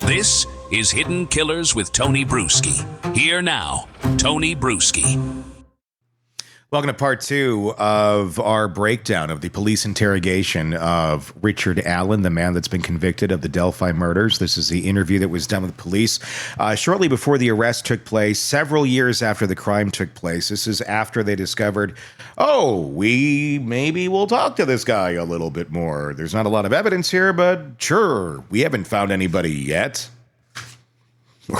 This is Hidden Killers with Tony Bruschi. Here now, Tony Bruschi. Welcome to part two of our breakdown of the police interrogation of Richard Allen, the man that's been convicted of the Delphi murders. This is the interview that was done with police shortly before the arrest took place, several years after the crime took place. This is after they discovered, we maybe will talk to this guy a little bit more. There's not a lot of evidence here, but sure, we haven't found anybody yet.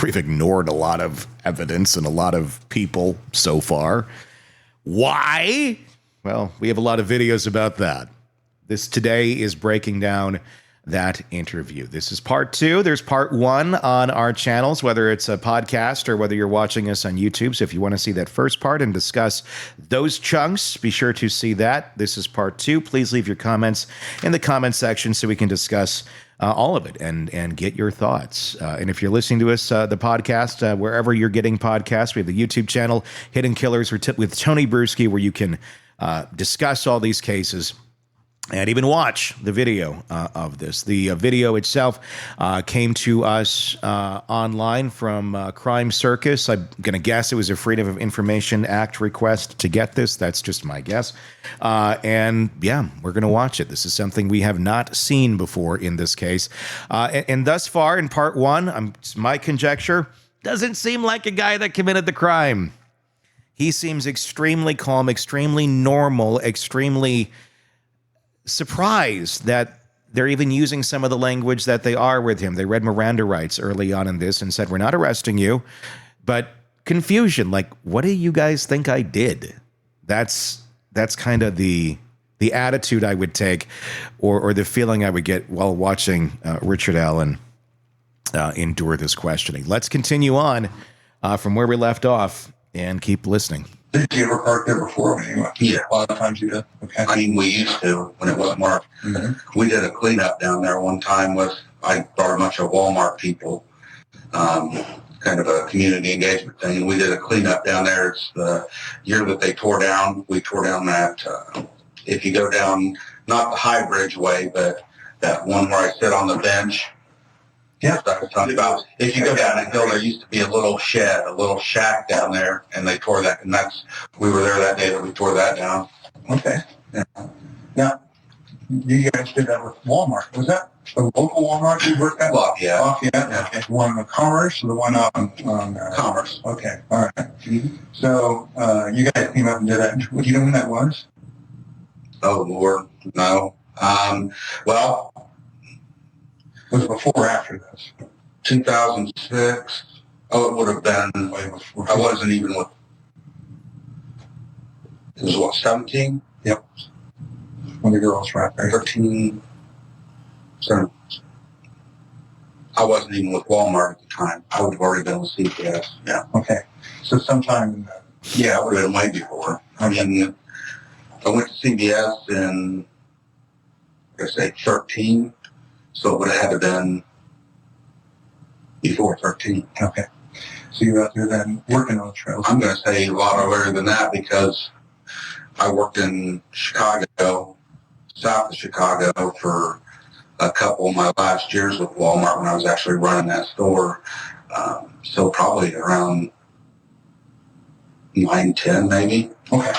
We've ignored a lot of evidence and a lot of people so far. Why? Well, we have a lot of videos about that. This today is breaking down that interview. This is part two. There's part one on our channels, whether it's a podcast or whether you're watching us on YouTube. So if you want to see that first part and discuss those chunks, be sure to see that. This is part two. Please leave your comments in the comment section so we can discuss all of it and get your thoughts. And if you're listening to us, the podcast, wherever you're getting podcasts, we have the YouTube channel, Hidden Killers with Tony Bruschi, where you can discuss all these cases and even watch the video of this. The video itself came to us online from Crime Circus. I'm going to guess it was a Freedom of Information Act request to get this. That's just my guess. And yeah, we're going to watch it. This is something we have not seen before in this case. And thus far in part one, it's my conjecture, doesn't seem like a guy that committed the crime. He seems extremely calm, extremely normal, extremely surprised that they're even using some of the language that they are with him. They read Miranda rights early on in this and said, we're not arresting you, but confusion, like, what do you guys think I did? That's kind of the attitude I would take or the feeling I would get while watching Richard Allen endure this questioning. Let's continue on from where we left off and keep listening. Did you ever park there before? Yeah. A lot of times you did? Okay. I mean, we used to when it wasn't marked. Mm-hmm. We did a cleanup down there one time I brought a bunch of Walmart people, kind of a community engagement thing. We did a cleanup down there. It's the year that they tore down. We tore down that, if you go down, not the High Bridge way, but that one where I sit on the bench. Yeah, I was talking about. If you go down that hill, there used to be a little shed, a little shack down there, and they tore that. And we were there that day that we tore that down. Okay. Yeah. Now, you guys did that with Walmart. Was that the local Walmart you worked at? Lafayette. Lafayette. Yeah. Okay. The one on Commerce, or the one on Commerce. Okay. All right. Mm-hmm. So you guys came up and did that. Do you know when that was? Oh Lord, no. Well. Was it before or after this? 2006. Oh, it would have been. I wasn't even with. It was what, 17? Yep. When the girls were out there. 13. So I wasn't even with Walmart at the time. I would have already been with CPS. Yeah. Okay. So sometime. Yeah, it would have been way before. I mean, I went to CBS in, 13. So it would have had to been before 13. Okay. So you're out there then working on the trails? I'm going to say a lot earlier than that because I worked in Chicago, south of Chicago, for a couple of my last years with Walmart when I was actually running that store. So probably around 9, 10 maybe. Okay.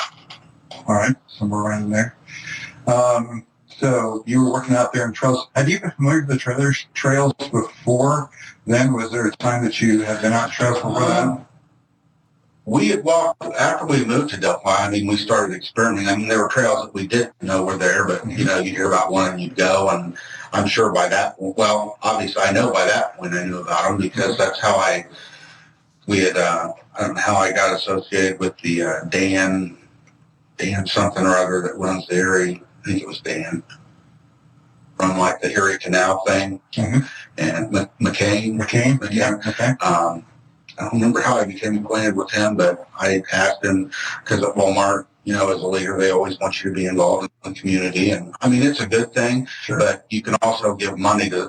All right. Somewhere around there. So you were working out there in trails. Have you been familiar with the trails before then? Was there a time that you had been out trails before that? We had walked, after we moved to Delphi, I mean, we started experimenting. I mean, there were trails that we didn't know were there, but, you'd hear about one and you'd go. And I'm sure by that, well, obviously I know by that point I knew about them because that's how I don't know how I got associated with the Dan something or other that runs the area. I think it was Dan, from like the Erie Canal thing, and McCain. Yeah. Okay. I don't remember how I became acquainted with him, but I asked him because at Walmart, as a leader, they always want you to be involved in the community. And I mean, it's a good thing, sure. But you can also give money to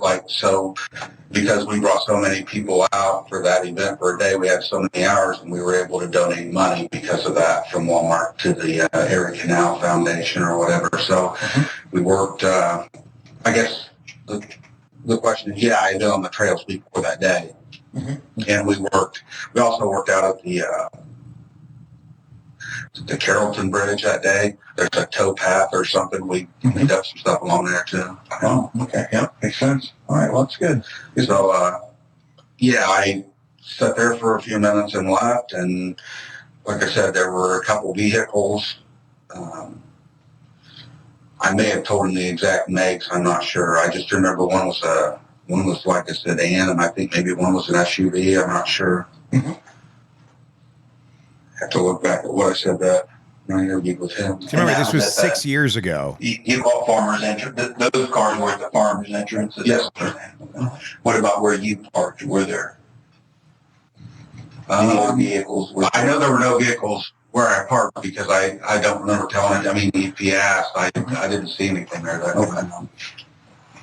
because we brought so many people out for that event for a day, we had so many hours and we were able to donate money because of that from Walmart to the Erie Canal Foundation or whatever. So we worked, I guess the question is, yeah, I had been on the trails before that day. And we also worked out at the Carrollton Bridge that day. There's a tow path or something. We did some stuff along there too. Oh, okay. Yep. Makes sense. All right. Well, that's good. So, yeah, I sat there for a few minutes and left. And like I said, there were a couple vehicles. I may have told him the exact makes. I'm not sure. I just remember one was like a sedan, and I think maybe one was an SUV. I'm not sure. Have to look back at what I said that when I interviewed with him. Do you remember this was 6 years ago? You call farmer's entrance. Those cars were at the farmer's entrance. Yes. What about where you parked? Were there any other vehicles? I know there were no vehicles where I parked because I don't remember telling him. I mean, if he asked, I didn't see anything there that time.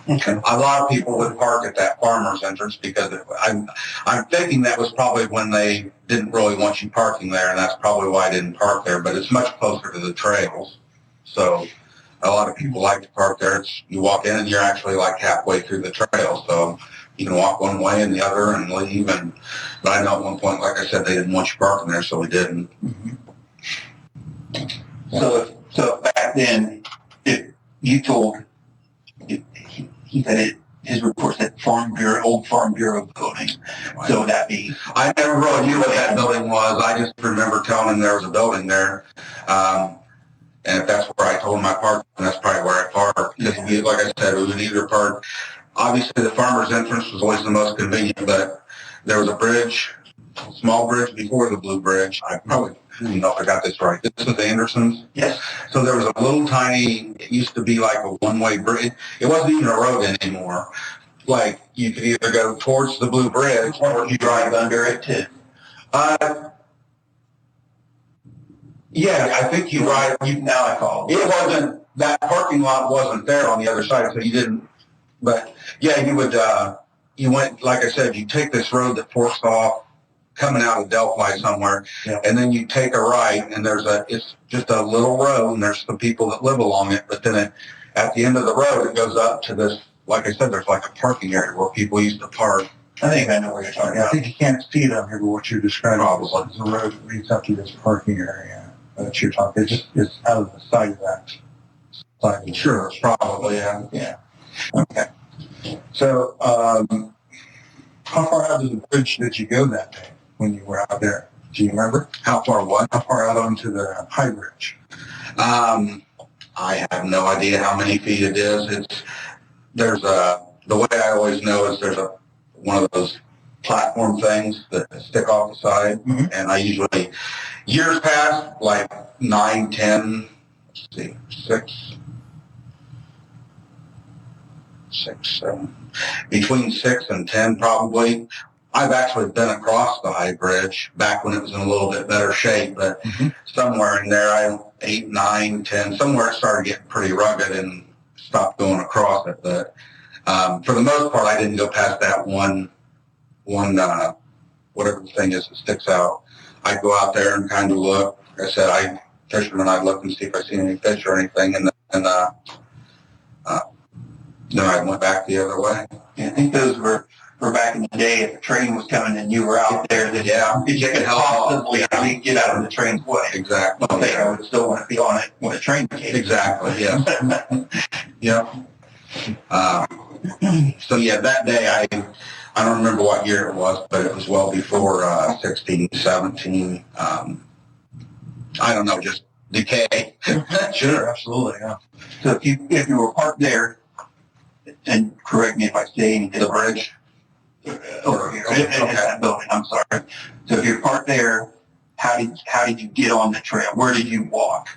Okay. A lot of people would park at that farmer's entrance because I'm thinking that was probably when they didn't really want you parking there, and that's probably why I didn't park there. But it's much closer to the trails, so a lot of people like to park there. You walk in and you're actually like halfway through the trail, so you can walk one way and the other and leave. But I know at one point, like I said, they didn't want you parking there, so we didn't. So back then, if you told. He said his report said old Farm Bureau building. So would that be? I never really knew what that building was. I just remember telling him there was a building there. And if that's where I told him I parked, that's probably where I parked. Because like I said, we would either park. Obviously, the farmer's entrance was always the most convenient, but there was a bridge, a small bridge before the Blue Bridge. I probably didn't know if I got this right. This was Anderson's. Yes. So there was a little tiny, it used to be like a one-way bridge. It wasn't even a road anymore. Like, you could either go towards the Blue Bridge Or you drive under it too. Yeah, I think you ride. Now I call it. It wasn't, that parking lot wasn't there on the other side, so you didn't, but yeah, you would, you went, like I said, you take this road that forks off coming out of Delphi somewhere, and then you take a right, and it's just a little road, and there's some people that live along it, but then at the end of the road, it goes up to this, like I said, there's like a parking area where people used to park. I think I know where you're talking about. I think you can't see it on here, but what you're describing Probably. is the road that leads up to this parking area that you're talking. It's out of the side of that. Side. Sure, probably, yeah. Yeah. Okay. So, how far out of the bridge did you go that day when you were out there? Do you remember? How far what? How far out onto the high bridge? I have no idea how many feet it is. The way I always know is there's one of those platform things that stick off the side, and I usually, years past, like 9, 10, let's see, 6, 7, between 6 and 10 probably. I've actually been across the high bridge back when it was in a little bit better shape, but somewhere in there, 8, 9, 10, somewhere it started getting pretty rugged and stopped going across it. But for the most part, I didn't go past that one whatever the thing is that sticks out. I'd go out there and kind of look. Like I said, fisherman, I'd look and see if I see any fish or anything, and then I went back the other way. Yeah, I think those were back in the day. If a train was coming and you were out there, then you could possibly get out of the train's way. Exactly. But I would still want to be on it when a train came. Exactly. Yeah. Yeah. So yeah, that day I don't remember what year it was, but it was well before 16, 17. I don't know, just decay. Sure, absolutely. Yeah. So if you were parked there, and correct me if I say anything. The bridge. Over here, in that building. I'm sorry. So if you're parked there, how did you get on the trail? Where did you walk?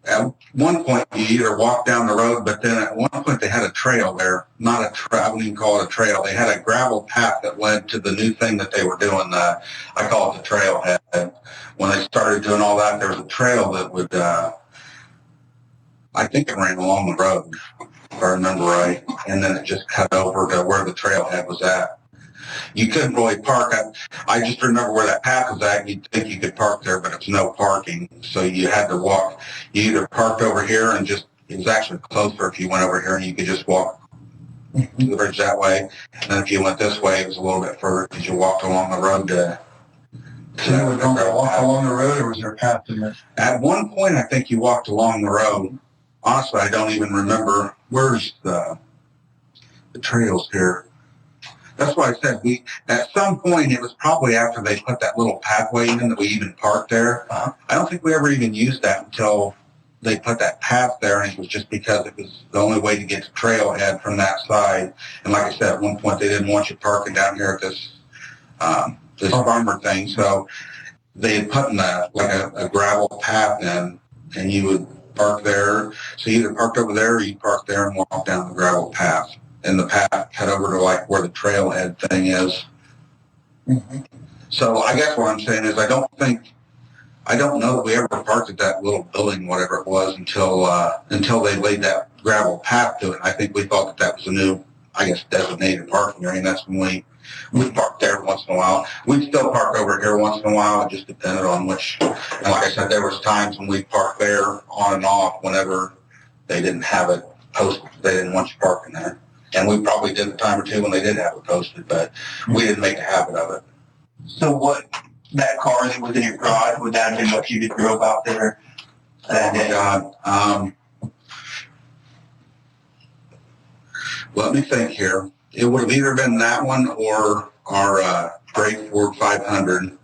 At one point, you either walk down the road, but then at one point they had a trail there. Not a trail, I wouldn't even call it a trail. They had a gravel path that led to the new thing that they were doing. I call it the trailhead. When they started doing all that, there was a trail that would, I think it ran along the road, if I remember right, and then it just cut over to where the trailhead was at. You couldn't really park. I just remember where that path was at. You'd think you could park there, but it was no parking. So you had to walk. You either parked over here and just It was actually closer if you went over here and you could just walk to the bridge that way. And then if you went this way, it was a little bit further because you walked along the road to So you would walk along the road, or was there a path in there? At one point, I think you walked along the road. Honestly, I don't even remember. Where's the trails here? That's why I said at some point, it was probably after they put that little pathway in that we even parked there. Uh-huh. I don't think we ever even used that until they put that path there, and it was just because it was the only way to get to trailhead from that side. And like I said, at one point, they didn't want you parking down here at this farmer thing, so they had put in a gravel path in, and you would park there. So you either parked over there or you parked there and walked down the gravel path. And the path cut over to like where the trailhead thing is. Mm-hmm. So I guess what I'm saying is I don't know that we ever parked at that little building, whatever it was, until they laid that gravel path to it. I think we thought that was a new, I guess, designated parking area, and that's when we parked there once in a while. We'd still park over here once in a while. It just depended on which. And like I said, there was times when we parked there on and off whenever they didn't have it posted. They didn't want you parking there. And we probably did a time or two when they did have it posted, but we didn't make a habit of it. So that car that was in your garage, would that have been what you just drove out there that day? God. Let me think here. It would have either been that one or our gray Ford 500.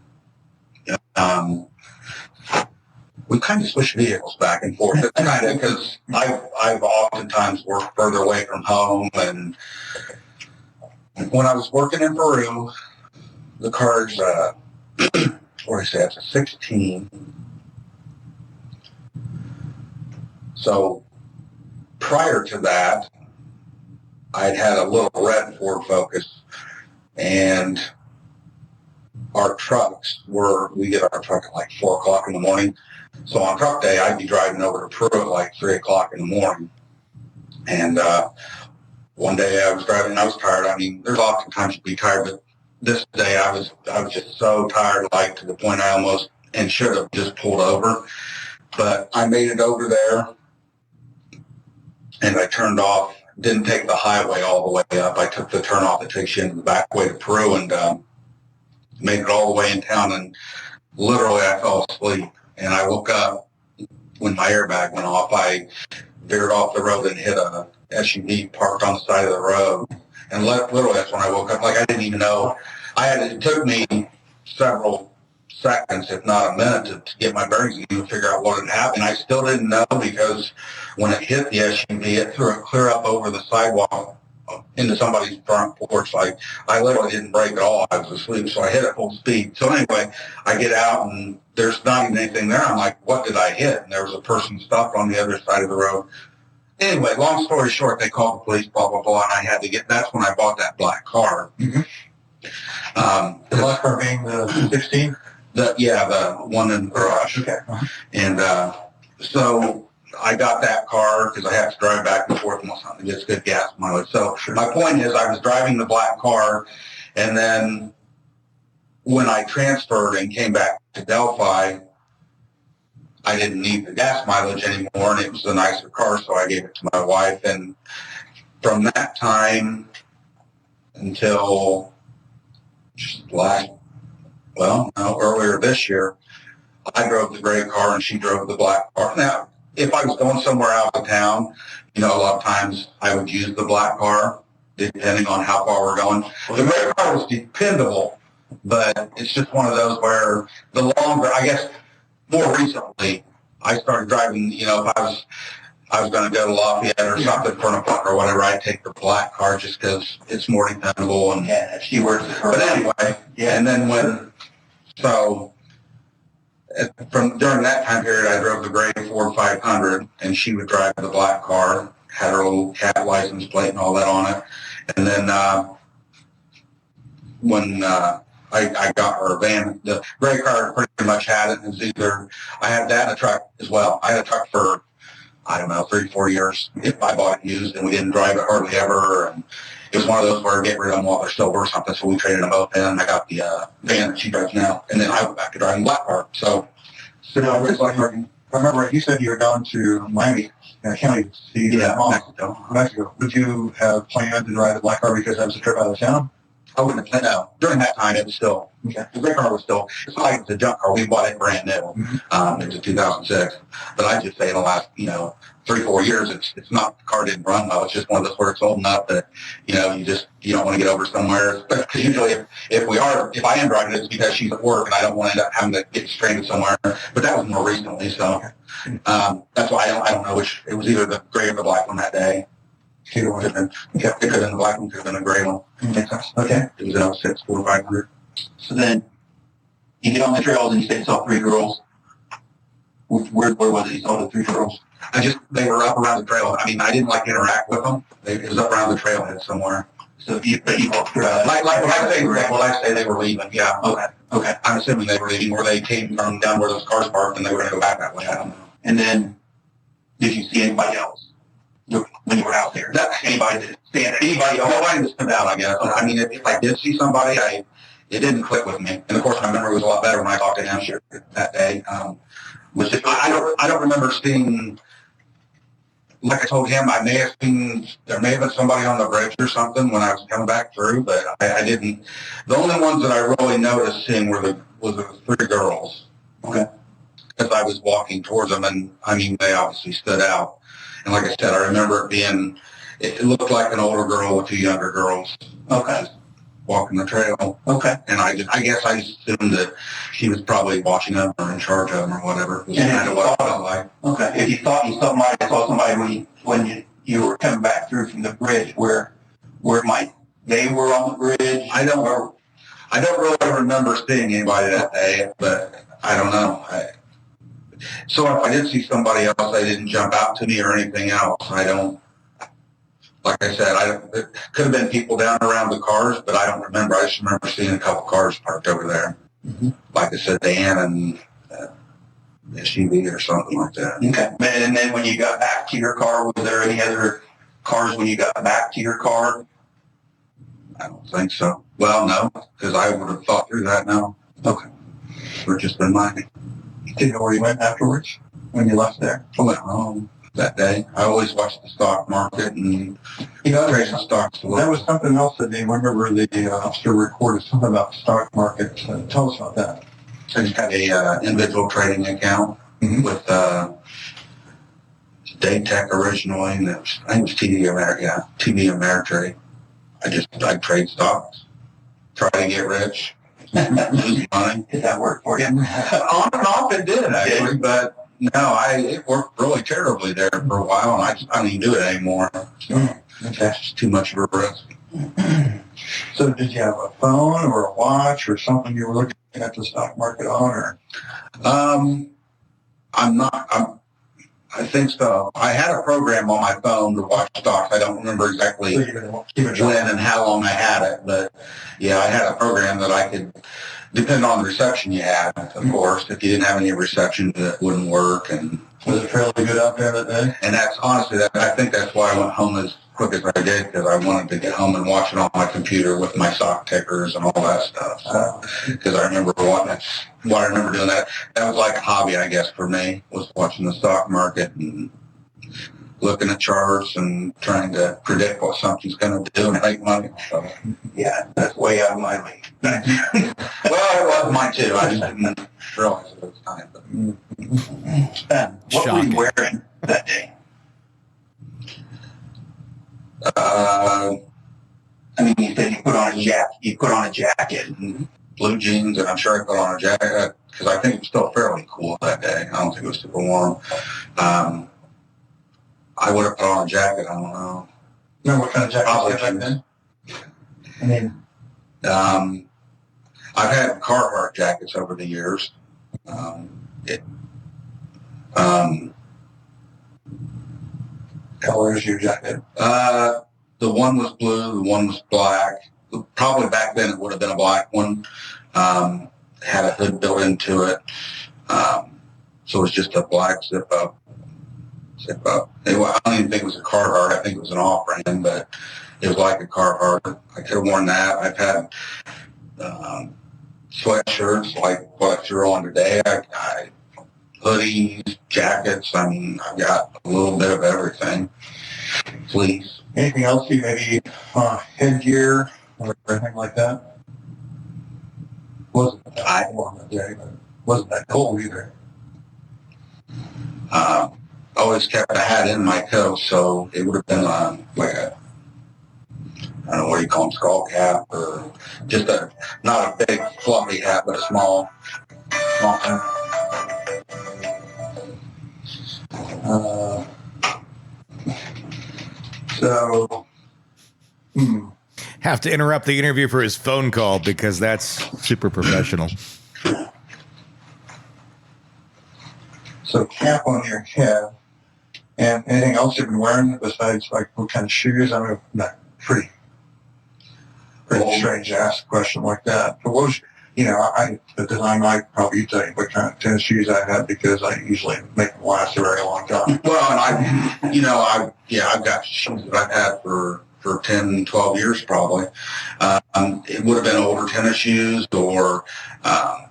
We kind of switch vehicles back and forth. It's kind of because I've oftentimes worked further away from home, and when I was working in Peru, the car's what do I say? It's a 16. So prior to that, I'd had a little red Ford Focus, and our trucks we get our truck at like 4 o'clock in the morning. So on truck day, I'd be driving over to Peru at like 3 o'clock in the morning. And one day I was driving and I was tired. I mean, there's often times you'd be tired, but this day I was just so tired, like to the point I almost and should have just pulled over. But I made it over there and I turned off, didn't take the highway all the way up. I took the turn off that takes you into the back way to Peru, and made it all the way in town, and literally I fell asleep. And I woke up when my airbag went off. I veered off the road and hit a SUV parked on the side of the road. And literally that's when I woke up. Like I didn't even know. It took me several seconds, if not a minute, to get my bearings and even figure out what had happened. I still didn't know, because when it hit the SUV, it threw it clear up over the sidewalk into somebody's front porch. Like I literally didn't brake at all. I was asleep, so I hit it full speed. So anyway, I get out and there's not even anything there. I'm like, what did I hit? And there was a person stopped on the other side of the road. Anyway, long story short, they called the police, blah, blah, blah, and I had to that's when I bought that black car. Mm-hmm. The black car being the 16? The one in the garage. Okay. Uh-huh. And so I got that car because I have to drive back and forth and something gets good gas mileage. So my point is, I was driving the black car, and then when I transferred and came back to Delphi, I didn't need the gas mileage anymore, and it was a nicer car, so I gave it to my wife. And from that time until earlier this year, I drove the gray car and she drove the black car. Now, if I was going somewhere out of town, a lot of times I would use the black car, depending on how far we're going. The gray car was dependable, but it's just one of those where the longer, I guess, more recently, I started driving, if I was going to go to Lafayette or something for an appointment or whatever, I'd take the black car just because it's more dependable. And Yeah, she works at her. but anyway, Yeah. And then during that time period, I drove the gray Ford 500, and she would drive the black car, had her little cat license plate and all that on it. And then when I got her van, the gray car pretty much had it. It was either, I had that and a truck as well. I had a truck for, 3-4 years. If I bought it used, and we didn't drive it hardly ever. And it was one of those where get rid of them while they're still worth something, so we traded them both in, and I got the van that she drives now, and then I went back to driving black car. So So now it's like I remember you said you were down to Miami County to see your mom. Mexico. Would you have planned to drive the black car because that was a trip out of town? I wouldn't have planned out. During that time, it was still, Okay. the gray car was still, it's not like the junk car. We bought it brand new. It was 2006. But I just say in the last, 3-4 years, it's not, the car didn't run well. It's just one of those where it's old enough that, you don't want to get over somewhere. Because usually if I am driving, it's because she's at work and I don't want to end up having to get stranded somewhere. But that was more recently. So, that's why I don't know which, it was either the gray or the black one that day. It could have been the black one, could have been the gray one. Makes sense. Okay. It was an 06 4500. So then you get on the trails and you say you saw 3 girls. Where was it you saw the 3 girls? They were up around the trail. I mean, I didn't interact with them. It was up around the trailhead somewhere. So you walked through Like when I say they were leaving, yeah. Okay. I'm assuming they were leaving, or they came from down where those cars parked and they were going to go back that way. I don't know. And then did you see anybody else when you were out there? Anybody that stand there? Anybody, nobody that stood out, I guess. I mean, if I did see somebody, it didn't click with me. And of course, my memory was a lot better when I talked to him that day. I don't remember seeing, like I told him, there may have been somebody on the bridge or something when I was coming back through, but I didn't. The only ones that I really noticed seeing was the 3 girls. Okay. Because I was walking towards them, and I mean, they obviously stood out. And like I said, I remember it looked like an older girl with 2 younger girls. Okay. Walking the trail. Okay. And I guess I assumed that she was probably watching them or in charge of them or whatever. It was And kind of what it felt like. Okay. If you thought you saw somebody when you were coming back through from the bridge, where they were on the bridge? I don't really remember seeing anybody that day, but I don't know. So if I did see somebody else, they didn't jump out to me or anything else. I don't. Like I said, it could have been people down around the cars, but I don't remember. I just remember seeing a couple cars parked over there. Mm-hmm. Like I said, Dan and SUV or something like that. Okay. And then when you got back to your car, was there any other cars when you got back to your car? I don't think so. Well, no, because I would have thought through that now. Okay. Or just been mine. You didn't know where you went afterwards when you left there? I went home that day. I always watched the stock market and trading stocks. That was something else that they remember the officer recorded something about the stock market. Tell us about that. I just had a individual trading account with Daytech originally, and I think it was TD Ameritrade. I trade stocks, try to get rich, lose money. Did that work for you? On and off it did, actually, but no, it worked really terribly there for a while, and I don't even do it anymore. So it's just too much of a risk. So did you have a phone or a watch or something you were looking at the stock market on? Or? I think so. I had a program on my phone to watch stocks. I don't remember exactly when and how long I had it, but yeah, I had a program that I could, depending on the reception you had, of course. If you didn't have any reception, it wouldn't work. And was it fairly good out there that day? And that's honestly, I think that's why I went home as quick as I did, because I wanted to get home and watch it on my computer with my stock tickers and all that stuff. Because I remember what I remember doing that. That was like a hobby, I guess, for me, was watching the stock market and looking at charts and trying to predict what something's going to do and make money. So, yeah, that's way out of my league. Well, it was mine too. I just didn't realize it at the time. But. What were you wearing that day? I mean, you said you put on a jacket. And blue jeans, and I'm sure I put on a jacket because I think it was still fairly cool that day. I don't think it was super warm. I would have put on a jacket. I don't know. Remember what kind of jacket you had back then? I mean, I've had Carhartt jackets over the years. Color is your jacket? The one was blue, the one was black. Probably back then it would have been a black one. Had a hood built into it. So it was just a black zip up. Anyway, I don't even think it was a Carhartt. I think it was an off-brand, but it was like a Carhartt. I could have worn that. I've had sweatshirts like what you're on today. hoodies, jackets. I mean, I've got a little bit of everything. Fleece. Anything else you maybe headgear or anything like that? Wasn't that warm that day, but wasn't that cold either. Always kept a hat in my coat, so it would have been like a, I don't know what you call them, skull cap, or just not a big fluffy hat, but a small hat. Have to interrupt the interview for his phone call because that's super professional. So cap on your head, and anything else you've been wearing besides like what kind of shoes? I mean, not pretty strange to ask a question like that. But what was, I might probably tell you what kind of tennis shoes I had because I usually make them last a very long time. Well, and I've got shoes that I've had for 10, 12 years probably. It would have been older tennis shoes, or I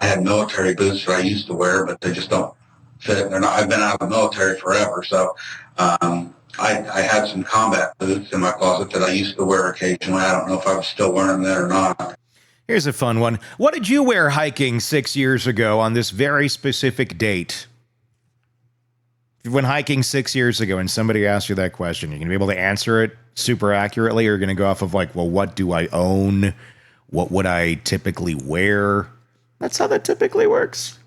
had military boots that I used to wear, but they just don't fit. I've been out of the military forever, so I had some combat boots in my closet that I used to wear occasionally. I don't know if I was still wearing them or not. Here's a fun one. What did you wear hiking 6 years ago on this very specific date? If you went hiking 6 years ago and somebody asked you that question, you're going to be able to answer it super accurately, or you're going to go off of like, well, what do I own? What would I typically wear? That's how that typically works.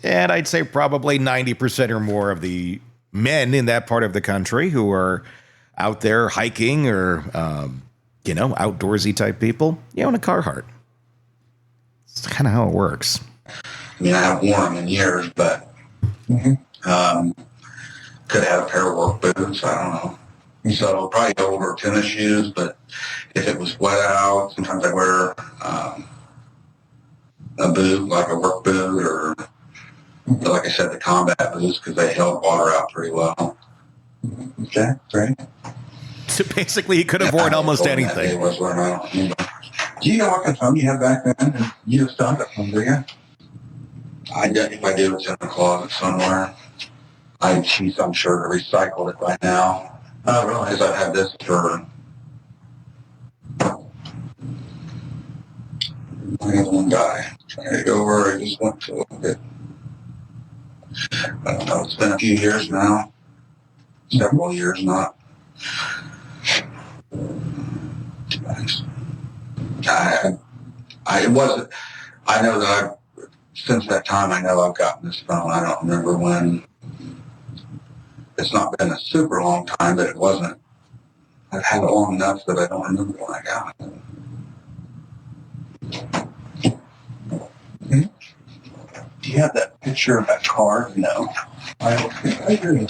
And I'd say probably 90% or more of the men in that part of the country who are out there hiking or, outdoorsy type people, you own a Carhartt. It's kind of how it works. I mean, I haven't worn them in years, but could have a pair of work boots. I don't know. So probably older tennis shoes, but if it was wet out, sometimes I wear a boot, like a work boot, or like I said, the combat boots, because they held water out pretty well. Okay, great. So basically, he could have worn almost anything. Do you know what kind of phone you had back then? And you just found that phone, do you? If I do, it's in the closet somewhere. I'm sure to recycle it by now. Oh, really? Because I've had this for... I had one guy trying to go where I just went to a little bit. I don't know, it's been a few years now. Several years, not. Since that time, I know I've gotten this phone. I don't remember when. It's not been a super long time, but it wasn't. I've had it long enough that I don't remember when I got it. Do you have that picture of that car? No. I don't think I do.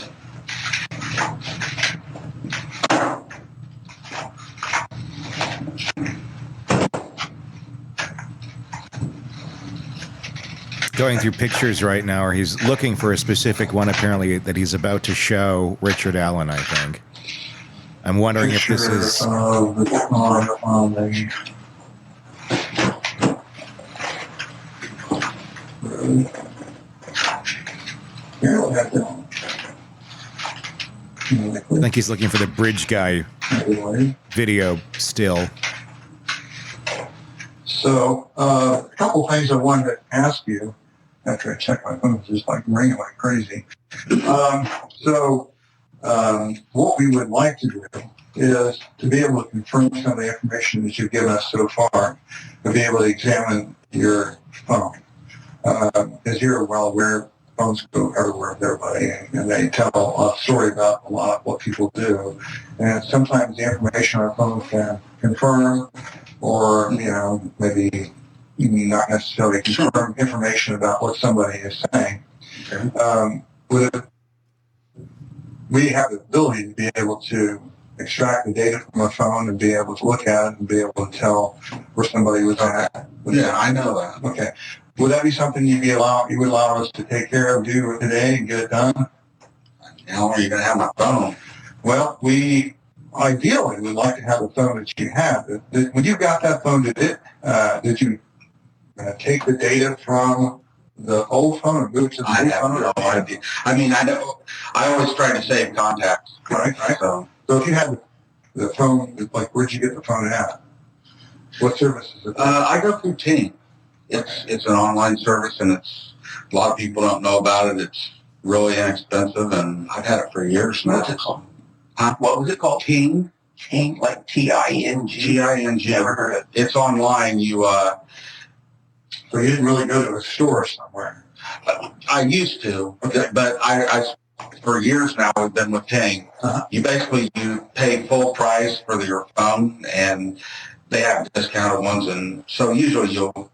Going through pictures right now, or he's looking for a specific one, apparently, that he's about to show Richard Allen, I think. I'm wondering if this is... The car on the road. I think he's looking for the bridge guy video still. So, a couple things I wanted to ask you after I checked my phone, just like ringing like crazy. What we would like to do is to be able to confirm some of the information that you've given us so far, to be able to examine your phone. As you're well aware, phones go everywhere with everybody, and they tell a story about a lot of what people do. And sometimes the information on our phone can confirm or, maybe not necessarily confirm information about what somebody is saying. Okay. We have the ability to be able to extract the data from a phone and be able to look at it and be able to tell where somebody was at. Yeah, I know that. Okay. Would that be something you would allow us to take care of, do today and get it done? How long are you going to have my phone? Well, we ideally would like to have the phone that you have. When you got that phone, did you take the data from the old phone and move it to the I new have phone? no idea. I mean, I know, I always try to save contacts. Right. So, So if you had the phone, like, where'd you get the phone at? What service is it? I go through Ting. It's an online service, and a lot of people don't know about it. It's really inexpensive, and I've had it for years now. What's it called? Huh? What was it called? Ting. Ting, like Ting. Ting. Never heard of it. It's online. So you didn't really go to a store somewhere? I used to, Okay. but I for years now we've been with Ting. Uh-huh. You pay full price for your phone, and they have discounted ones, and so usually you'll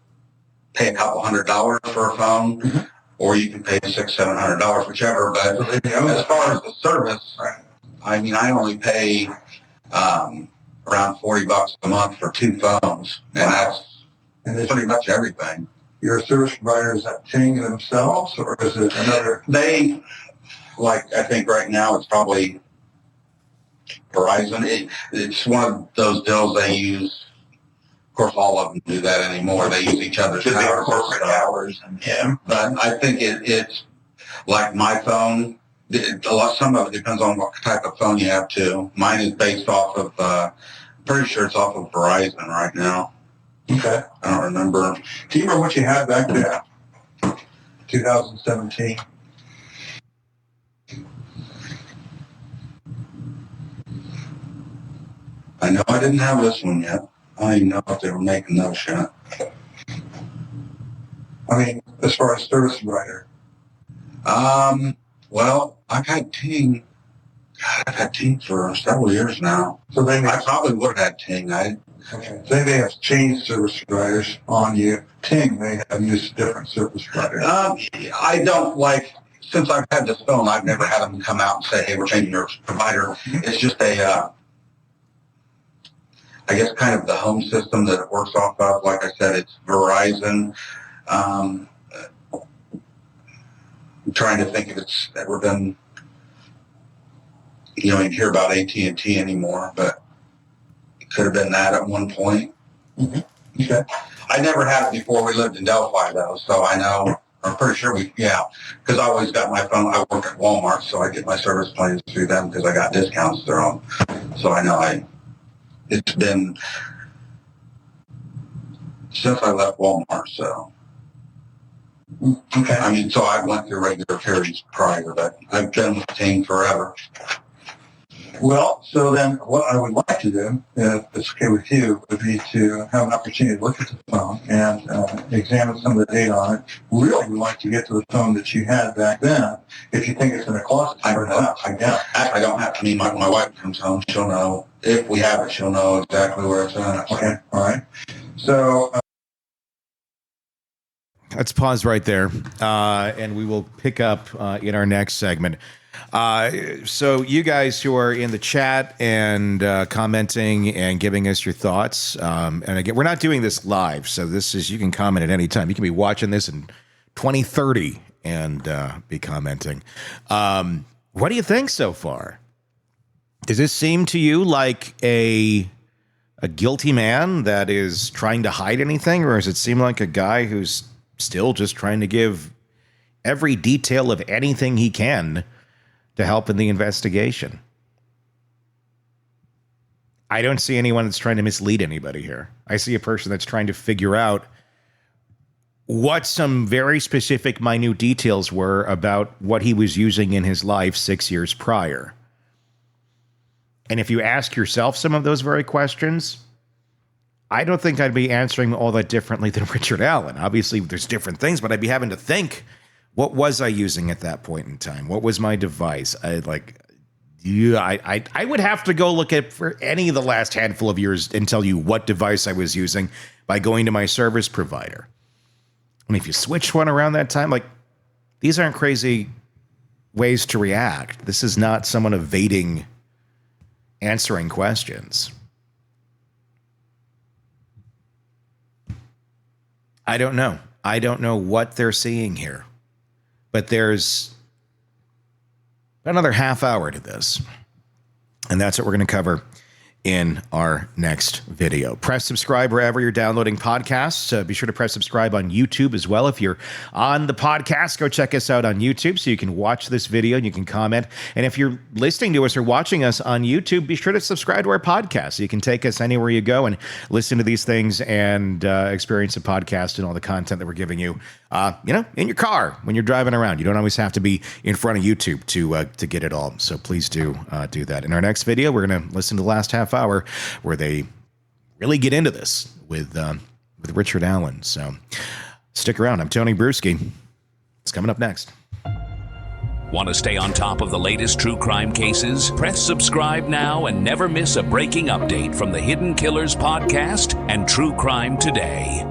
pay a couple $100 for a phone, Mhm. or you can pay $600-700, whichever. But So they know as that. far as the service, Right. I mean, I only pay around $40 a month for 2 phones, and Wow. And that's pretty much everything. your service provider, is that Ting themselves, or is it another? They, like, I think right now it's probably Verizon. It's one of those deals they use. Of course, all of them do that anymore. They use each other's Should be towers. corporate hours. Yeah. But I think it's like my phone. Some of it depends on what type of phone you have too. Mine is based off of, pretty sure it's off of Verizon right now. Okay. I don't remember. Do you remember what you had back then? 2017. I know I didn't have this one yet. I don't even know if they were making those yet. I mean, as far as service provider. Well, I've had Ting. God, I've had Ting for several years now. So they may, I probably would have had Ting. okay. So they may have changed service providers on you. Ting may have used a different service provider. I don't like, since I've had this phone, I've never had them come out and say, hey, we're changing your provider. It's just I guess kind of the home system that it works off of. Like I said, it's Verizon. I'm trying to think if it's ever been, you don't even hear about AT&T anymore, but it could have been that at one point. Mm-hmm. Okay. I never had it before we lived in Delphi, though, so I know, I'm pretty sure because I always got my phone. I work at Walmart, so I get my service plans through them because I got discounts through them. So I know it's been since I left Walmart, so. Okay. I mean, so I went through regular periods prior, but I've been with Ting forever. Well, so then what I would like to do, if it's okay with you, would be to have an opportunity to look at the phone and examine some of the data on it. Really would like to get to the phone that you had back then. If you think it's in a closet, I turn it out. I doubt. I don't have to. I mean, my wife comes home, she'll know. If we have it, she'll know exactly where it's at. Okay. All right. So. Let's pause right there, and we will pick up in our next segment. So you guys who are in the chat and commenting and giving us your thoughts, and again, we're not doing this live, so this is, you can comment at any time. You can be watching this in 2030 and be commenting. What do you think so far? Does this seem to you like a guilty man that is trying to hide anything, or does it seem like a guy who's still just trying to give every detail of anything he can to help in the investigation? I don't see anyone that's trying to mislead anybody here. I see a person that's trying to figure out what some very specific, minute details were about what he was using in his life 6 years prior. And if you ask yourself some of those very questions, I don't think I'd be answering all that differently than Richard Allen. Obviously, there's different things, but I'd be having to think, what was I using at that point in time? What was my device? I would have to go look at for any of the last handful of years and tell you what device I was using by going to my service provider. And if you switch one around that time, like, these aren't crazy ways to react. This is not someone evading answering questions. I don't know. I don't know what they're seeing here. But there's another half hour to this. And that's what we're going to cover in our next video. Press subscribe wherever you're downloading podcasts. Be sure to press subscribe on YouTube as well. If you're on the podcast, go check us out on YouTube so you can watch this video and you can comment. And if you're listening to us or watching us on YouTube, be sure to subscribe to our podcast so you can take us anywhere you go and listen to these things and experience the podcast and all the content that we're giving you, in your car when you're driving around. You don't always have to be in front of YouTube to get it all. So please do that. In our next video, we're going to listen to the last half hour where they really get into this with Richard Allen. So stick around. I'm Tony Bruschi. It's coming up next. Want to stay on top of the latest true crime cases? Press subscribe now and never miss a breaking update from the Hidden Killers podcast and True Crime Today.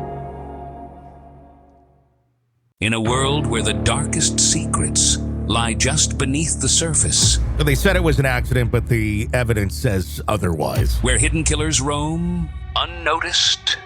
In a world where the darkest secrets lie just beneath the surface. They said it was an accident, but the evidence says otherwise. Where hidden killers roam, unnoticed,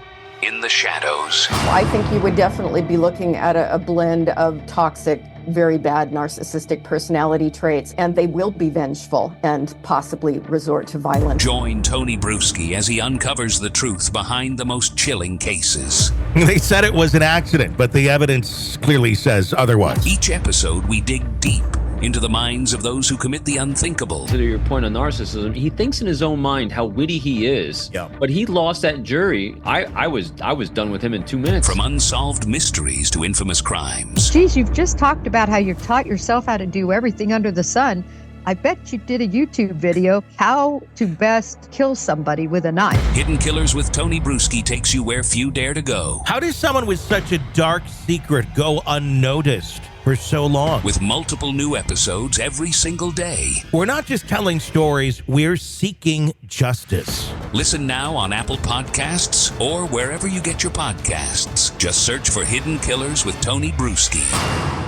in the shadows. I think you would definitely be looking at a blend of toxic, very bad narcissistic personality traits, and they will be vengeful and possibly resort to violence. Join Tony Bruschi as he uncovers the truth behind the most chilling cases. They said it was an accident, but the evidence clearly says otherwise. Each episode, we dig deep into the minds of those who commit the unthinkable. To your point on narcissism, he thinks in his own mind how witty he is. Yeah. But he lost that jury. I was done with him in 2 minutes. From unsolved mysteries to infamous crimes. Geez, you've just talked about how you've taught yourself how to do everything under the sun. I bet you did a YouTube video, how to best kill somebody with a knife. Hidden Killers with Tony Bruschi takes you where few dare to go. How does someone with such a dark secret go unnoticed for so long? With multiple new episodes every single day. We're not just telling stories, we're seeking justice. Listen now on Apple Podcasts or wherever you get your podcasts. Just search for Hidden Killers with Tony Bruschi.